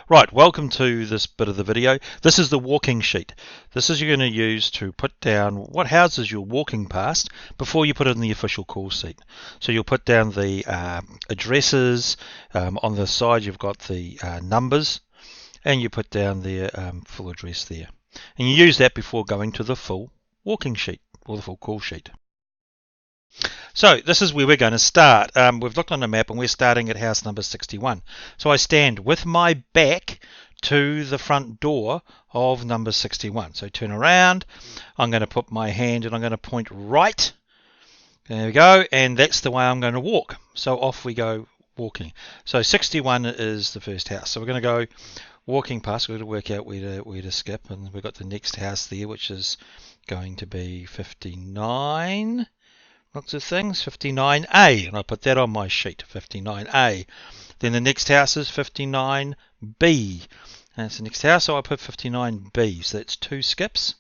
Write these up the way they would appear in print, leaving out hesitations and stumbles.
Right, welcome to this bit of the video. This is the walking sheet. This is you're going to use to put down what houses you're walking past before you put it in the official call sheet. So you'll put down the addresses, on the side you've got the numbers, and you put down the full address there. And you use that before going to the full walking sheet or the full call sheet. So this is where we're going to start. We've looked on the map and we're starting at house number 61. So I stand with my back to the front door of number 61. So turn around, I'm going to put my hand and I'm going to point right. There we go, and that's the way I'm going to walk. So off we go walking. So 61 is the first house. So we're going to go walking past. We're going to work out where to skip, and we've got the next house there, which is going to be 59. Lots of things, 59A, and I put that on my sheet, 59A. Then the next house is 59B. That's the next house, so I put 59B, so that's two skips.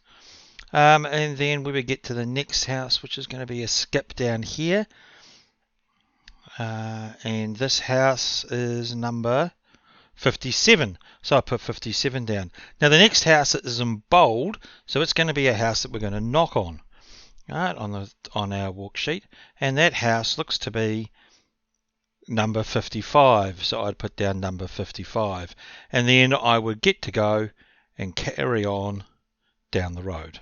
And then we would get to the next house, which is going to be a skip down here. And this house is number 57, so I put 57 down. Now the next house is in bold, so it's going to be a house that we're going to knock on. Right, on our walk sheet, and that house looks to be number 55, so I'd put down number 55, and then I would get to go and carry on down the road.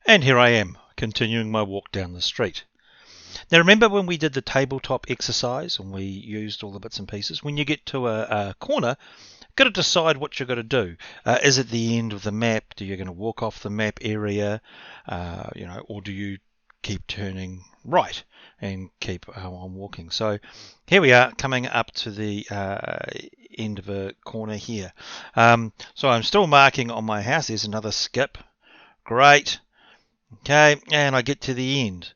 And here I am, continuing my walk down the street. Now remember when we did the tabletop exercise and we used all the bits and pieces, when you get to a corner, got to decide what you're going to do. Is it the end of the map? Do you going to walk off the map area, or do you keep turning right and keep on walking? So here we are coming up to the end of a corner here. So I'm still marking on my house. There's another skip. Great. Okay, and I get to the end.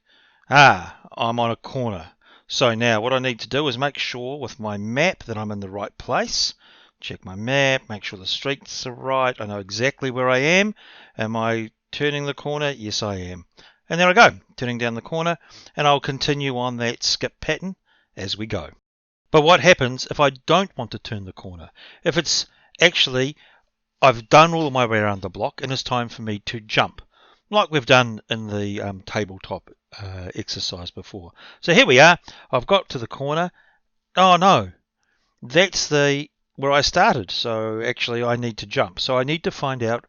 I'm on a corner. So now what I need to do is make sure with my map that I'm in the right place. Check my map, make sure the streets are right. I know exactly where I am. Am I turning the corner? Yes, I am. And there I go, turning down the corner, and I'll continue on that skip pattern as we go. But what happens if I don't want to turn the corner? If it's actually, I've done all my way around the block and it's time for me to jump, like we've done in the tabletop exercise before. So here we are, I've got to the corner. Oh no, that's where I started, so actually I need to jump. So I need to find out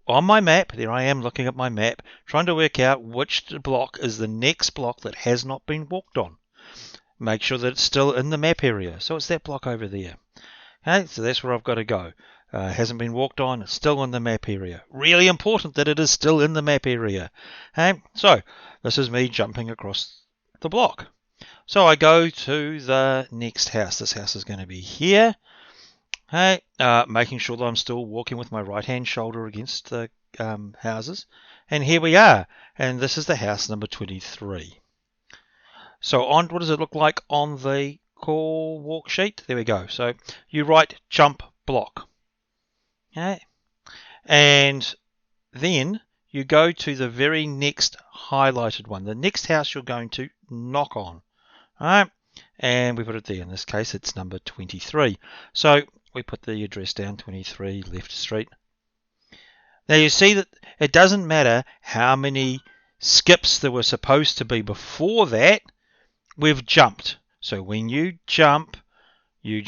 on my map, there I am looking at my map, trying to work out which block is the next block that has not been walked on. Make sure that it's still in the map area. So it's that block over there. Okay, so that's where I've got to go. Hasn't been walked on, it's still in the map area. Really important that it is still in the map area. Okay, so this is me jumping across the block. So I go to the next house. This house is going to be here. Hey, making sure that I'm still walking with my right hand shoulder against the houses. And here we are. And this is the house number 23. So what does it look like on the call walk sheet? There we go. So you write jump block. Okay. And then you go to the very next highlighted one. The next house you're going to knock on. All right. And we put it there. In this case, it's number 23. So we put the address down, 23 Left Street. Now you see that it doesn't matter how many skips there were supposed to be before that, we've jumped. So when you jump, you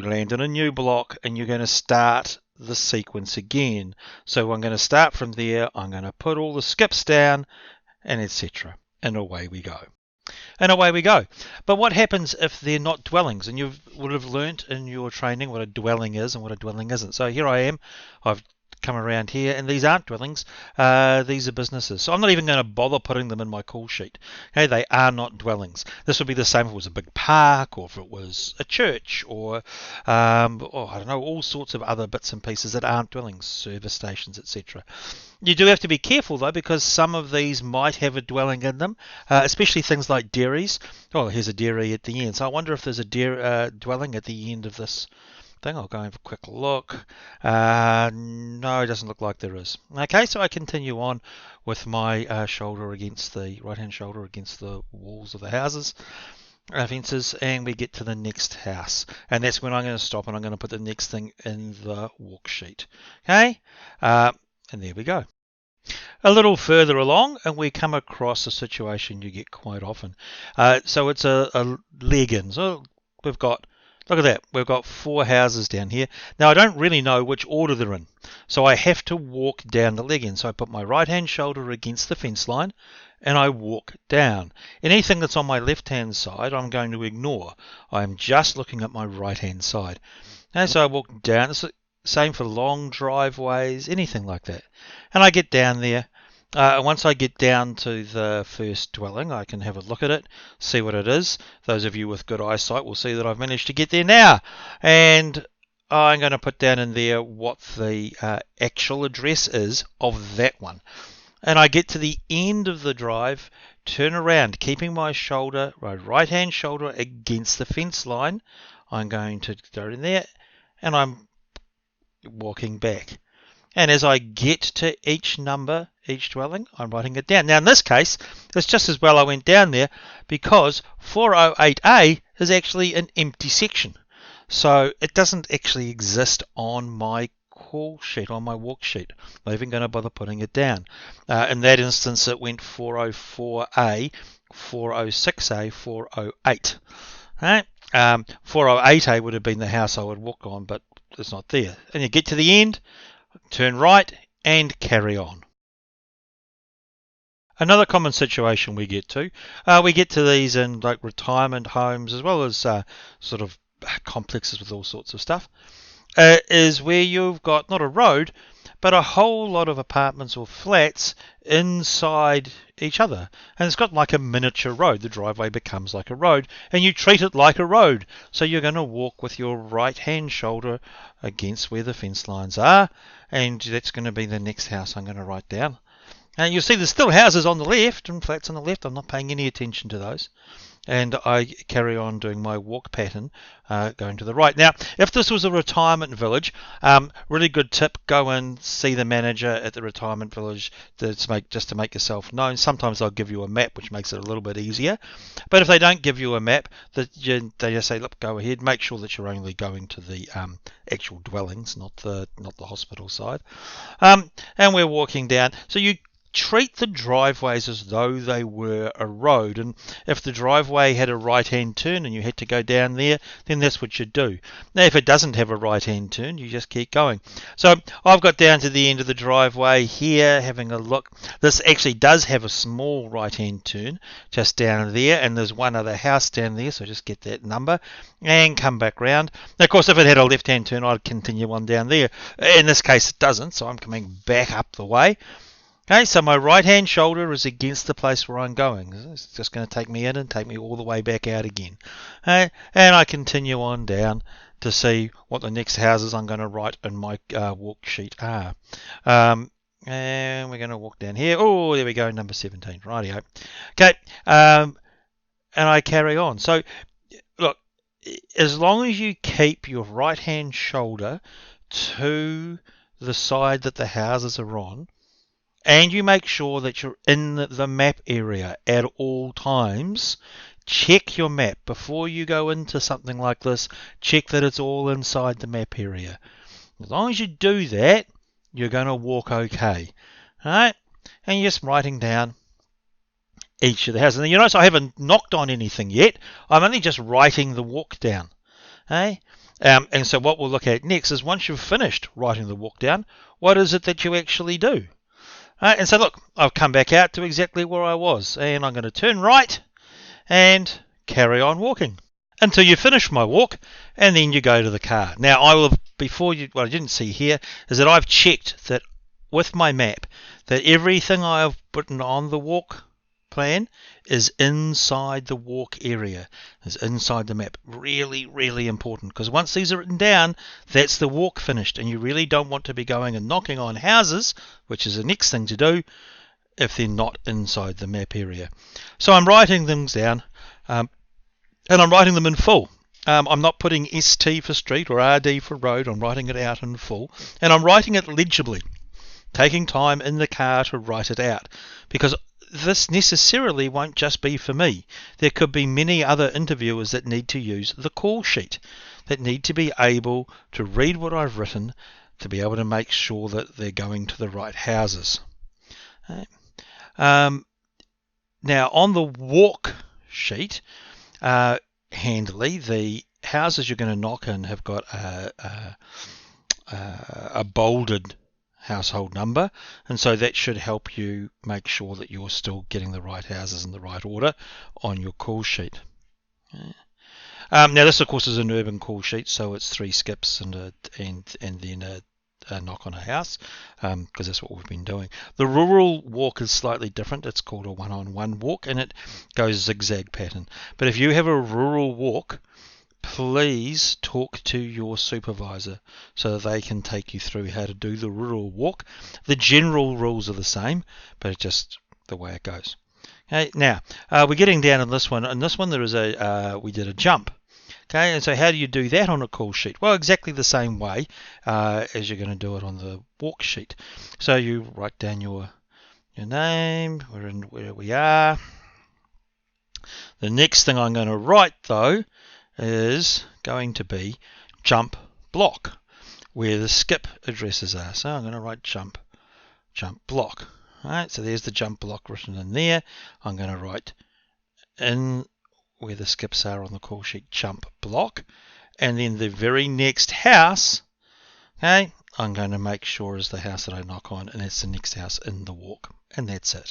land on a new block, and you're going to start the sequence again. So I'm going to start from there, I'm going to put all the skips down, and etc. And away we go. And away we go. But what happens if they're not dwellings? And you would have learnt in your training what a dwelling is and what a dwelling isn't. So here I am. I've come around here, and these aren't dwellings. These are businesses. So I'm not even going to bother putting them in my call sheet. Okay, they are not dwellings. This would be the same if it was a big park, or if it was a church, or I don't know, all sorts of other bits and pieces that aren't dwellings, service stations, etc. You do have to be careful though, because some of these might have a dwelling in them, especially things like dairies. Oh, here's a dairy at the end. So I wonder if there's a dwelling at the end of this thing. I'll go and have a quick look. No, it doesn't look like there is. Okay, so I continue on with my shoulder against the right-hand shoulder against the walls of the houses. fences, and we get to the next house, and that's when I'm going to stop and I'm going to put the next thing in the walk sheet. Okay, and there we go. A little further along, and we come across a situation you get quite often. So it's a leg-in. So we've got, look at that, we've got 4 houses down here. Now I don't really know which order they're in, so I have to walk down the leg-in. So I put my right-hand shoulder against the fence line, and I walk down. Anything that's on my left-hand side, I'm going to ignore. I'm just looking at my right-hand side. And so I walk down. It's the same for long driveways, anything like that. And I get down there. Once I get down to the first dwelling, I can have a look at it, see what it is. Those of you with good eyesight will see that I've managed to get there now. And I'm going to put down in there what the actual address is of that one. And I get to the end of the drive, turn around, keeping my right-hand shoulder against the fence line. I'm going to go in there, and I'm walking back. And as I get to each number, each dwelling, I'm writing it down. Now, in this case, it's just as well I went down there because 408A is actually an empty section. So it doesn't actually exist on my call sheet, on my walk sheet. I'm not even going to bother putting it down. In that instance, it went 404A, 406A, 408. Right? 408A would have been the house I would walk on, but it's not there. And you get to the end, turn right, and carry on. Another common situation we get to these in like retirement homes as well as sort of complexes with all sorts of stuff, is where you've got not a road, but a whole lot of apartments or flats inside each other. And it's got like a miniature road. The driveway becomes like a road, and you treat it like a road. So you're going to walk with your right-hand shoulder against where the fence lines are, and that's going to be the next house I'm going to write down. And you'll see there's still houses on the left and flats on the left. I'm not paying any attention to those. And I carry on doing my walk pattern going to the right. Now, if this was a retirement village, really good tip, go and see the manager at the retirement village just to make yourself known. Sometimes they'll give you a map, which makes it a little bit easier. But if they don't give you a map, they just say, look, go ahead, make sure that you're only going to the actual dwellings, not the hospital side. And we're walking down. So you treat the driveways as though they were a road, and if the driveway had a right-hand turn and you had to go down there, then that's what you do. Now if it doesn't have a right-hand turn, you just keep going. So I've got down to the end of the driveway here, having a look. This actually does have a small right-hand turn just down there, and there's one other house down there, so just get that number and come back round. Now, of course, if it had a left-hand turn, I'd continue on down there. In this case it doesn't, so I'm coming back up the way. Okay, so my right-hand shoulder is against the place where I'm going. It's just going to take me in and take me all the way back out again. Okay, and I continue on down to see what the next houses I'm going to write in my walk sheet are. And we're going to walk down here. Oh, there we go, number 17. Rightio. Okay, and I carry on. So, look, as long as you keep your right-hand shoulder to the side that the houses are on, and you make sure that you're in the map area at all times, check your map before you go into something like this. Check that it's all inside the map area. As long as you do that, you're going to walk okay. Alright? And you're just writing down each of the houses. And you notice I haven't knocked on anything yet. I'm only just writing the walk down. Okay? And so what we'll look at next is once you've finished writing the walk down, what is it that you actually do? And so look, I've come back out to exactly where I was, and I'm going to turn right and carry on walking until you finish my walk, and then you go to the car. Now, what I didn't see here is that I've checked that with my map that everything I've put on the walk plan is inside the walk area, is inside the map. Really, really important, because once these are written down, that's the walk finished, and you really don't want to be going and knocking on houses, which is the next thing to do, if they're not inside the map area. So I'm writing things down, and I'm writing them in full. I'm not putting ST for street or RD for road. I'm writing it out in full, and I'm writing it legibly, taking time in the car to write it out, because this necessarily won't just be for me. There could be many other interviewers that need to use the call sheet, that need to be able to read what I've written, to be able to make sure that they're going to the right houses. Okay. Now on the walk sheet, handily, the houses you're going to knock in have got a bolded household number, and so that should help you make sure that you're still getting the right houses in the right order on your call sheet. Okay. Now this of course is an urban call sheet, so it's 3 skips and then a knock on a house, because that's what we've been doing. The rural walk is slightly different. It's called a one-on-one walk, and it goes zigzag pattern. But if you have a rural walk, please talk to your supervisor so that they can take you through how to do the rural walk. The general rules are the same, but it's just the way it goes. Okay, now we're getting down in this one. In this one, there is we did a jump. Okay, and so how do you do that on a call sheet? Well, exactly the same way as you're going to do it on the walk sheet. So you write down your name, where we are. The next thing I'm going to write, though, is going to be jump block, where the skip addresses are. So I'm going to write jump block. All right, so there's the jump block written in there. I'm going to write in where the skips are on the call sheet, jump block, and then the very next house, okay, I'm going to make sure is the house that I knock on, and that's the next house in the walk, and that's it.